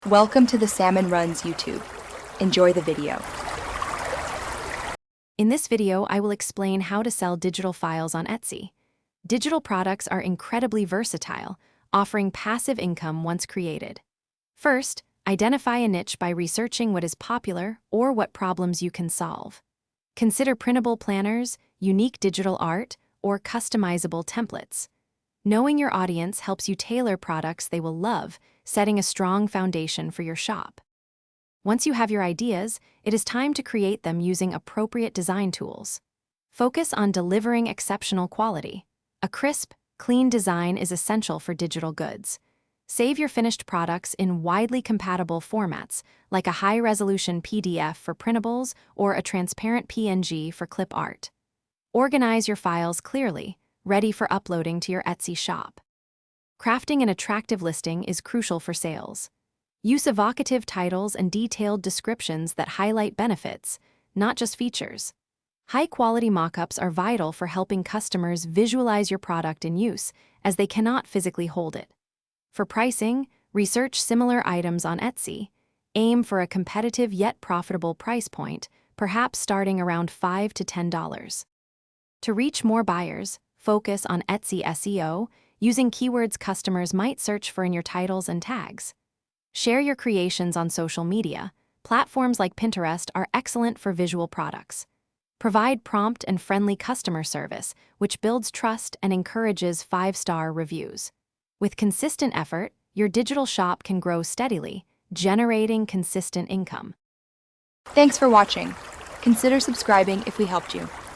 Welcome to the Salmon Runs YouTube. Enjoy the video. In this video, I will explain how to sell digital files on Etsy. Digital products are incredibly versatile, offering passive income once created. First, identify a niche by researching what is popular or what problems you can solve. Consider printable planners, unique digital art, or customizable templates. Knowing your audience helps you tailor products they will love, setting a strong foundation for your shop. Once you have your ideas, it is time to create them using appropriate design tools. Focus on delivering exceptional quality. A crisp, clean design is essential for digital goods. Save your finished products in widely compatible formats, like a high-resolution PDF for printables or a transparent PNG for clip art. Organize your files clearly, ready for uploading to your Etsy shop. Crafting an attractive listing is crucial for sales. Use evocative titles and detailed descriptions that highlight benefits, not just features. High-quality mockups are vital for helping customers visualize your product in use, as they cannot physically hold it. For pricing, research similar items on Etsy. Aim for a competitive yet profitable price point, perhaps starting around $5 to $10. To reach more buyers, focus on Etsy SEO, using keywords customers might search for in your titles and tags. Share your creations on social media. Platforms like Pinterest are excellent for visual products. Provide prompt and friendly customer service, which builds trust and encourages 5-star reviews. With consistent effort, your digital shop can grow steadily, generating consistent income. Thanks for watching. Consider subscribing if we helped you.